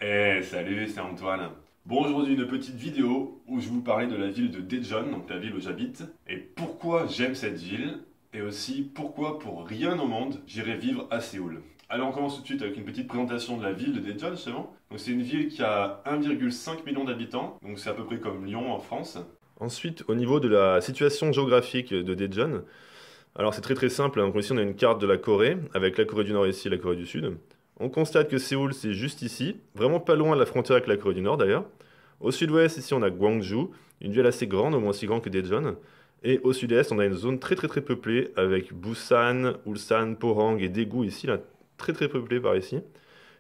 Salut, c'est Antoine. Bon, aujourd'hui une petite vidéo où je vais vous parler de la ville de Daejeon, donc la ville où j'habite, et pourquoi j'aime cette ville, et aussi pourquoi pour rien au monde j'irai vivre à Séoul. Alors on commence tout de suite avec une petite présentation de la ville de Daejeon justement. Donc c'est une ville qui a 1,5 million d'habitants, donc c'est à peu près comme Lyon en France. Ensuite, au niveau de la situation géographique de Daejeon, alors c'est très simple, hein. Donc ici on a une carte de la Corée, avec la Corée du Nord ici et la Corée du Sud. On constate que Séoul c'est juste ici, vraiment pas loin de la frontière avec la Corée du Nord d'ailleurs. Au sud-ouest ici on a Gwangju, une ville assez grande, au moins aussi grande que Daejeon. Et au sud-est on a une zone très peuplée avec Busan, Ulsan, Pohang et Daegu ici, là, très peuplée par ici.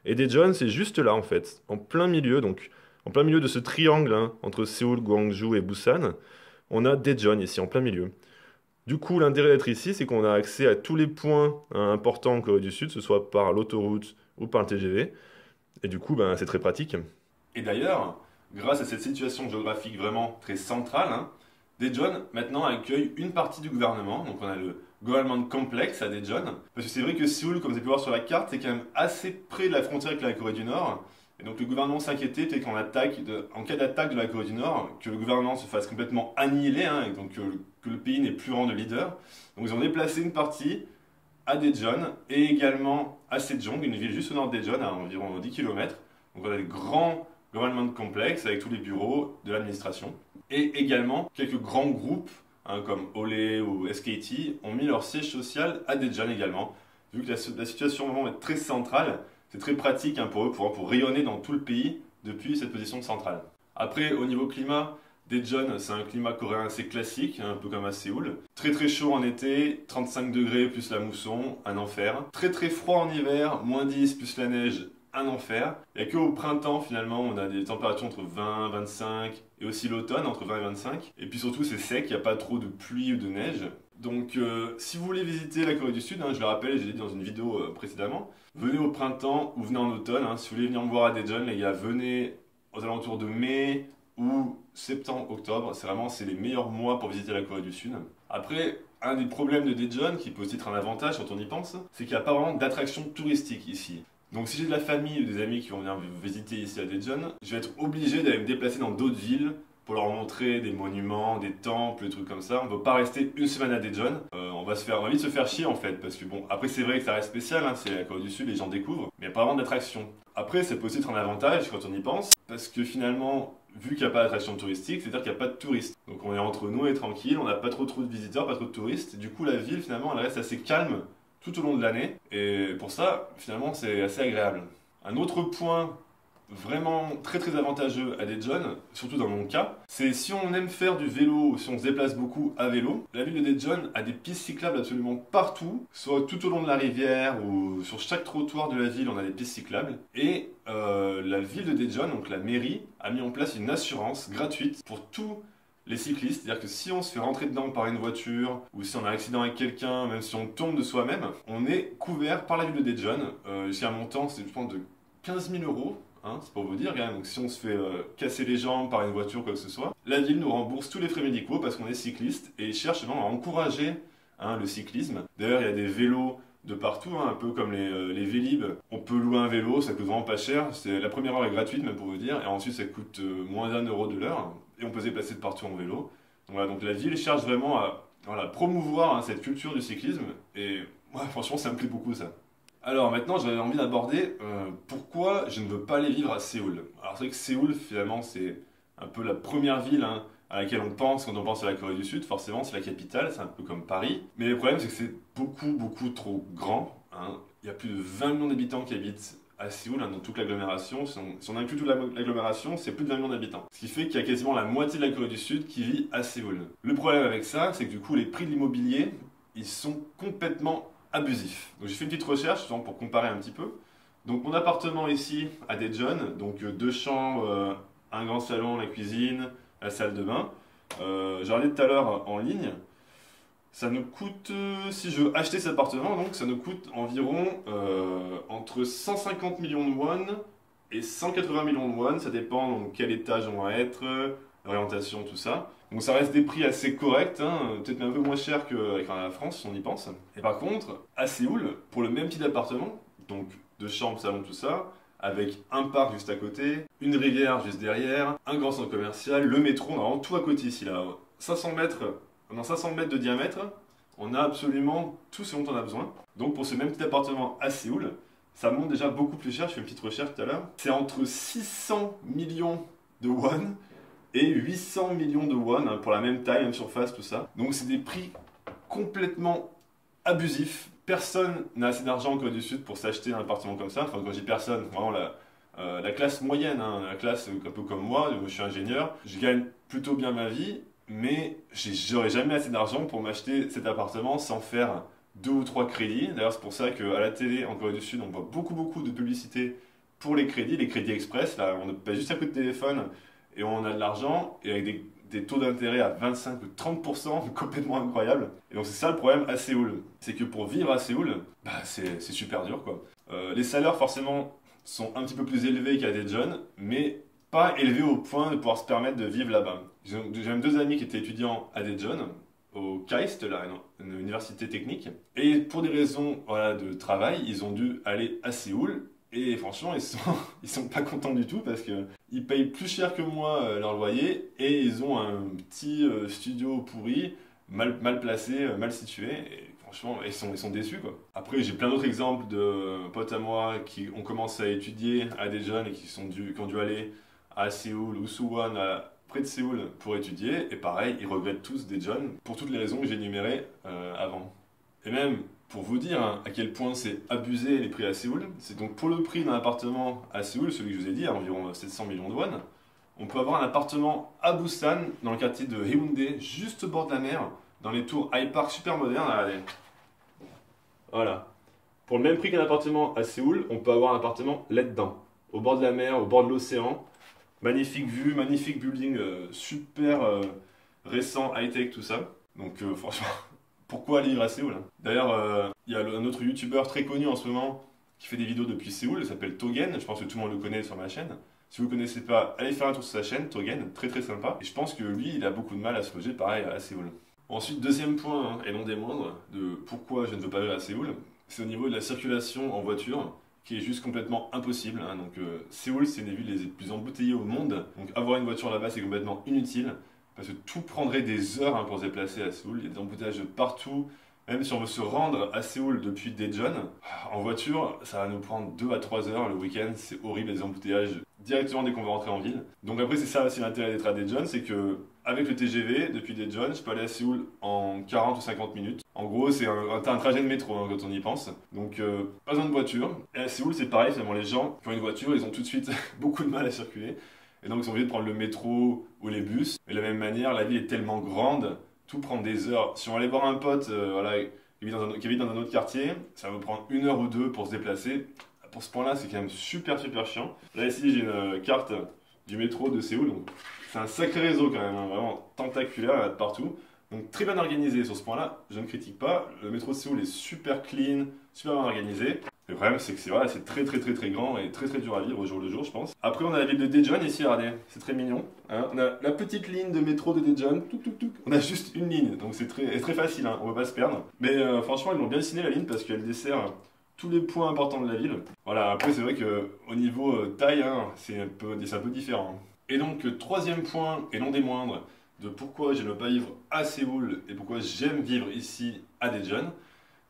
Et Daejeon c'est juste là en fait, en plein milieu, donc en plein milieu de ce triangle hein, entre Séoul, Gwangju et Busan, on a Daejeon ici en plein milieu. Du coup, l'intérêt d'être ici, c'est qu'on a accès à tous les points hein, importants en Corée du Sud, que ce soit par l'autoroute ou par le TGV. Et du coup, ben, c'est très pratique. Et d'ailleurs, grâce à cette situation géographique vraiment très centrale, hein, Daejeon maintenant accueille une partie du gouvernement. Donc on a le Government Complex à Daejeon. Parce que c'est vrai que Séoul, comme vous avez pu voir sur la carte, c'est quand même assez près de la frontière avec la Corée du Nord. Et donc le gouvernement s'inquiétait peut-être en cas d'attaque de la Corée du Nord, que le gouvernement se fasse complètement annihiler, hein, et donc que le pays n'ait plus rang de leader. Donc ils ont déplacé une partie à Daejeon et également à Sejong, une ville juste au nord de Daejeon, à environ 10 km. Donc on a des grands government complexes avec tous les bureaux de l'administration. Et également quelques grands groupes, hein, comme Olé ou SKT, ont mis leur siège social à Daejeon également. Vu que la situation vraiment est très centrale, c'est très pratique hein, pour eux pour rayonner dans tout le pays depuis cette position centrale. Après, au niveau climat, Daejeon, c'est un climat coréen assez classique, un peu comme à Séoul. Très chaud en été, 35 degrés plus la mousson, un enfer. Très froid en hiver, moins 10 plus la neige, un enfer. Il n'y a qu'au printemps finalement, on a des températures entre 20, 25 et aussi l'automne entre 20 et 25. Et puis surtout c'est sec, il n'y a pas trop de pluie ou de neige. Donc si vous voulez visiter la Corée du Sud, hein, je le rappelle, je l'ai dit dans une vidéo précédemment, venez au printemps ou venez en automne. Hein. Si vous voulez venir me voir à Daejeon, les gars, venez aux alentours de mai ou septembre, octobre. C'est les meilleurs mois pour visiter la Corée du Sud. Après, un des problèmes de Daejeon, qui peut aussi être un avantage quand on y pense, c'est qu'il n'y a pas vraiment d'attractions touristiques ici. Donc si j'ai de la famille ou des amis qui vont venir visiter ici à Daejeon, je vais être obligé d'aller me déplacer dans d'autres villes pour leur montrer des monuments, des temples, des trucs comme ça. On ne peut pas rester une semaine à Daejeon. On va vite se faire chier en fait, parce que bon, après c'est vrai que ça reste spécial, hein, c'est la Corée du Sud, les gens découvrent, mais il n'y a pas vraiment d'attraction. Après, ça peut aussi être un avantage quand on y pense, parce que finalement, vu qu'il n'y a pas d'attraction touristique, c'est-à-dire qu'il n'y a pas de touristes. Donc on est entre nous et tranquille, on n'a pas trop de visiteurs, pas trop de touristes. Du coup, la ville finalement, elle reste assez calme tout au long de l'année, et pour ça, finalement, c'est assez agréable. Un autre point vraiment très avantageux à Daejeon, surtout dans mon cas, c'est si on aime faire du vélo ou si on se déplace beaucoup à vélo, la ville de Daejeon a des pistes cyclables absolument partout, soit tout au long de la rivière ou sur chaque trottoir de la ville on a des pistes cyclables. Et la ville de Daejeon, donc la mairie, a mis en place une assurance gratuite pour tous les cyclistes, c'est-à-dire que si on se fait rentrer dedans par une voiture, ou si on a un accident avec quelqu'un, même si on tombe de soi-même, on est couvert par la ville de Daejeon, jusqu'à un montant, c'est je pense de 15 000 euros. Hein, c'est pour vous dire, hein. Donc si on se fait casser les jambes par une voiture ou quoi que ce soit, la ville nous rembourse tous les frais médicaux parce qu'on est cycliste et cherche vraiment à encourager hein, le cyclisme. D'ailleurs, il y a des vélos de partout, hein, un peu comme les Vélib. On peut louer un vélo, ça coûte vraiment pas cher. La première heure est gratuite, même pour vous dire, et ensuite ça coûte moins d'1 euro de l'heure et on peut se déplacer de partout en vélo. Donc, voilà, donc la ville cherche vraiment à promouvoir hein, cette culture du cyclisme et ouais, franchement, ça me plaît beaucoup ça. Alors maintenant, j'avais envie d'aborder pourquoi je ne veux pas aller vivre à Séoul. Alors c'est vrai que Séoul, finalement, c'est un peu la première ville hein, à laquelle on pense quand on pense à la Corée du Sud. Forcément, c'est la capitale, c'est un peu comme Paris. Mais le problème, c'est que c'est beaucoup trop grand. Hein. Il y a plus de 20 millions d'habitants qui habitent à Séoul, hein, dans toute l'agglomération. Si on inclut toute l'agglomération, c'est plus de 20 millions d'habitants. Ce qui fait qu'il y a quasiment la moitié de la Corée du Sud qui vit à Séoul. Le problème avec ça, c'est que du coup, les prix de l'immobilier, ils sont complètement abusif. Donc j'ai fait une petite recherche pour comparer un petit peu. Donc mon appartement ici à Daejeon, donc 2 chambres, un grand salon, la cuisine, la salle de bain. J'ai regardé tout à l'heure en ligne. Ça nous coûte, si je veux acheter cet appartement, donc ça nous coûte environ entre 150 millions de won et 180 millions de won. Ça dépend donc quel étage on va être, l'orientation, tout ça. Donc ça reste des prix assez corrects, hein, peut-être un peu moins cher qu'avec la France si on y pense. Et par contre, à Séoul, pour le même type d'appartement, donc 2 chambres, salon, tout ça, avec un parc juste à côté, une rivière juste derrière, un grand centre commercial, le métro, on a vraiment tout à côté ici là. 500 mètres, dans 500 mètres de diamètre, on a absolument tout ce dont on a besoin. Donc pour ce même petit appartement à Séoul, ça monte déjà beaucoup plus cher, je fais une petite recherche tout à l'heure. C'est entre 600 millions de won et 800 millions de won hein, pour la même taille, même surface, tout ça. Donc c'est des prix complètement abusifs. Personne n'a assez d'argent en Corée du Sud pour s'acheter un appartement comme ça. Enfin, quand je dis personne, vraiment la classe moyenne, hein, la classe un peu comme moi, je suis ingénieur, je gagne plutôt bien ma vie, mais j'aurais jamais assez d'argent pour m'acheter cet appartement sans faire 2 ou 3 crédits. D'ailleurs, c'est pour ça qu'à la télé, en Corée du Sud, on voit beaucoup de publicité pour les crédits express. Là, on paye juste un coup de téléphone et on a de l'argent, et avec des taux d'intérêt à 25 ou 30%, complètement incroyable. Et donc c'est ça le problème à Séoul. C'est que pour vivre à Séoul, bah, c'est super dur quoi. Les salaires forcément sont un petit peu plus élevés qu'à Daejeon, mais pas élevés au point de pouvoir se permettre de vivre là-bas. J'ai même 2 amis qui étaient étudiants à Daejeon, au KAIST, là, une université technique. Et pour des raisons voilà, de travail, ils ont dû aller à Séoul. Et franchement, ils sont pas contents du tout parce qu'ils payent plus cher que moi leur loyer et ils ont un petit studio pourri, mal placé, mal situé. Et franchement, ils sont déçus quoi. Après, j'ai plein d'autres exemples de potes à moi qui ont commencé à étudier à Daejeon et qui ont dû aller à Séoul ou Suwon, près de Séoul, pour étudier. Et pareil, ils regrettent tous Daejeon pour toutes les raisons que j'ai énumérées avant. Et même, pour vous dire hein, à quel point c'est abusé les prix à Séoul, c'est donc pour le prix d'un appartement à Séoul, celui que je vous ai dit, à environ 700 millions de won, on peut avoir un appartement à Busan, dans le quartier de Haeundae, juste au bord de la mer, dans les tours High Park super modernes. Regardez. Voilà. Pour le même prix qu'un appartement à Séoul, on peut avoir un appartement là-dedans, au bord de la mer, au bord de l'océan. Magnifique vue, magnifique building, super récent, high-tech, tout ça. Donc franchement... Pourquoi aller vivre à Séoul hein. D'ailleurs, il y a un autre youtubeur très connu en ce moment qui fait des vidéos depuis Séoul, il s'appelle Togen, je pense que tout le monde le connaît sur ma chaîne. Si vous ne connaissez pas, allez faire un tour sur sa chaîne, Togen, très sympa. Et je pense que lui, il a beaucoup de mal à se loger pareil à Séoul. Ensuite, deuxième point, hein, et non des moindres, de pourquoi je ne veux pas vivre à Séoul, c'est au niveau de la circulation en voiture, qui est juste complètement impossible. Hein. Donc Séoul, c'est une des villes les plus embouteillées au monde, donc avoir une voiture là-bas, c'est complètement inutile. Parce que tout prendrait des heures hein, pour se déplacer à Séoul. Il y a des embouteillages de partout. Même si on veut se rendre à Séoul depuis Daejeon, en voiture, ça va nous prendre 2 à 3 heures le week-end. C'est horrible, les embouteillages directement dès qu'on va rentrer en ville. Donc après, c'est ça aussi l'intérêt d'être à Daejeon, c'est que avec le TGV, depuis Daejeon, je peux aller à Séoul en 40 ou 50 minutes. En gros, c'est un trajet de métro hein, quand on y pense. Donc, pas besoin de voiture. Et à Séoul, c'est pareil, finalement, les gens qui ont une voiture, ils ont tout de suite beaucoup de mal à circuler. Et donc ils sont obligés de prendre le métro ou les bus. Et de la même manière, la ville est tellement grande, tout prend des heures. Si on allait voir un pote voilà, qui vit dans un autre quartier, ça va vous prendre 1 heure ou 2 pour se déplacer. Pour ce point-là, c'est quand même super chiant. Là ici, j'ai une carte du métro de Séoul. Donc c'est un sacré réseau quand même, hein, vraiment tentaculaire, là, de partout. Donc très bien organisé sur ce point-là, je ne critique pas. Le métro de Séoul est super clean, super bien organisé. Le problème, c'est que c'est très grand et très dur à vivre au jour le jour, je pense. Après, on a la ville de Daejeon ici, regardez, c'est très mignon. Hein. On a la petite ligne de métro de Daejeon, on a juste une ligne, donc c'est très facile, hein. On ne va pas se perdre. Mais franchement, ils l'ont bien dessiné la ligne parce qu'elle dessert tous les points importants de la ville. Voilà, après, c'est vrai qu'au niveau taille, hein, c'est un peu différent. Et donc, troisième point, et non des moindres, de pourquoi je ne veux pas vivre à Séoul et pourquoi j'aime vivre ici à Daejeon,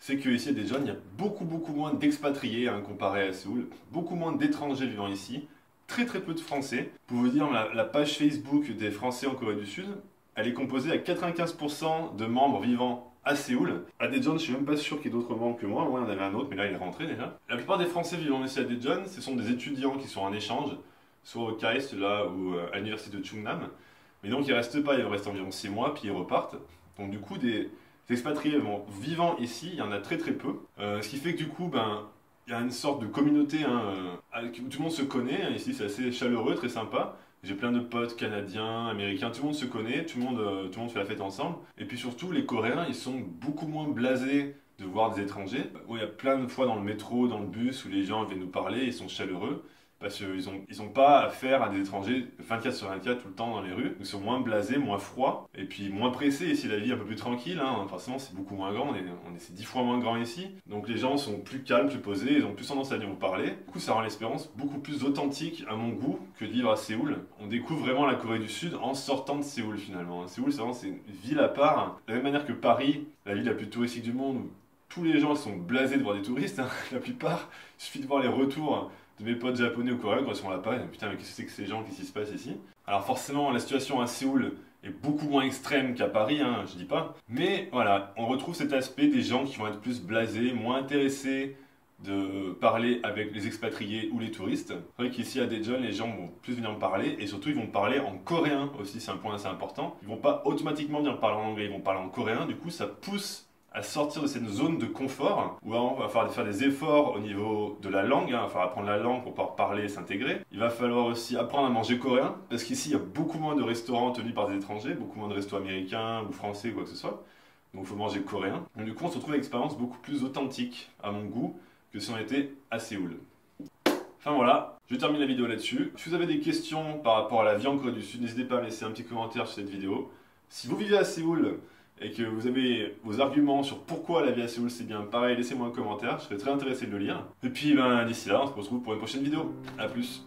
c'est qu'ici à Daejeon, il y a beaucoup moins d'expatriés hein, comparé à Séoul, beaucoup moins d'étrangers vivant ici, très peu de Français. Pour vous dire, la page Facebook des Français en Corée du Sud, elle est composée à 95% de membres vivant à Séoul. À Daejeon, je suis même pas sûr qu'il y ait d'autres membres que moi, il y en avait un autre, mais là il est rentré déjà. La plupart des Français vivant ici à Daejeon, ce sont des étudiants qui sont en échange, soit au KAIST là ou à l'université de Chungnam. Mais donc ils restent pas, ils restent environ 6 mois, puis ils repartent. Donc du coup, des expatriés vivant ici, il y en a très peu. Ce qui fait que du coup, il y a une sorte de communauté hein, où tout le monde se connaît. Ici, c'est assez chaleureux, très sympa. J'ai plein de potes canadiens, américains, tout le monde se connaît, tout le monde fait la fête ensemble. Et puis surtout, les Coréens, ils sont beaucoup moins blasés de voir des étrangers. Il y a plein de fois dans le métro, dans le bus, où les gens viennent nous parler, ils sont chaleureux. parce qu'ils ont pas affaire à des étrangers 24 sur 24 tout le temps dans les rues. Ils sont moins blasés, moins froids, et puis moins pressés. Ici, la vie est un peu plus tranquille, hein. Forcément, c'est beaucoup moins grand, c'est 10 fois moins grand ici. Donc les gens sont plus calmes, plus posés, ils ont plus tendance à venir vous parler. Du coup, ça rend l'expérience beaucoup plus authentique à mon goût que de vivre à Séoul. On découvre vraiment la Corée du Sud en sortant de Séoul finalement. Séoul, c'est une ville à part. De la même manière que Paris, la ville la plus touristique du monde, où tous les gens sont blasés de voir des touristes, hein. La plupart, il suffit de voir les retours de mes potes japonais ou coréens quand ils sont là-bas, putain mais qu'est-ce que c'est que ces gens, qu'est-ce qui se passe ici? Alors forcément la situation à Séoul est beaucoup moins extrême qu'à Paris, hein, je dis pas, mais voilà, on retrouve cet aspect des gens qui vont être plus blasés, moins intéressés de parler avec les expatriés ou les touristes. C'est vrai qu'ici à Daejeon, les gens vont plus venir me parler et surtout ils vont me parler en coréen aussi, c'est un point assez important. Ils vont pas automatiquement venir me parler en anglais, ils vont parler en coréen, du coup ça pousse à sortir de cette zone de confort où on va falloir faire des efforts au niveau de la langue, hein. Il va falloir apprendre la langue pour pouvoir parler et s'intégrer. Il va falloir aussi apprendre à manger coréen parce qu'ici il y a beaucoup moins de restaurants tenus par des étrangers, beaucoup moins de restos américains ou français ou quoi que ce soit. Donc il faut manger coréen. Donc du coup on se retrouve avec une expérience beaucoup plus authentique à mon goût que si on était à Séoul. Enfin voilà, je termine la vidéo là-dessus. Si vous avez des questions par rapport à la vie en Corée du Sud, n'hésitez pas à me laisser un petit commentaire sur cette vidéo. Si vous vivez à Séoul et que vous avez vos arguments sur pourquoi la vie à Séoul c'est bien, pareil, laissez-moi un commentaire, je serais très intéressé de le lire. Et puis d'ici là, on se retrouve pour une prochaine vidéo. A plus.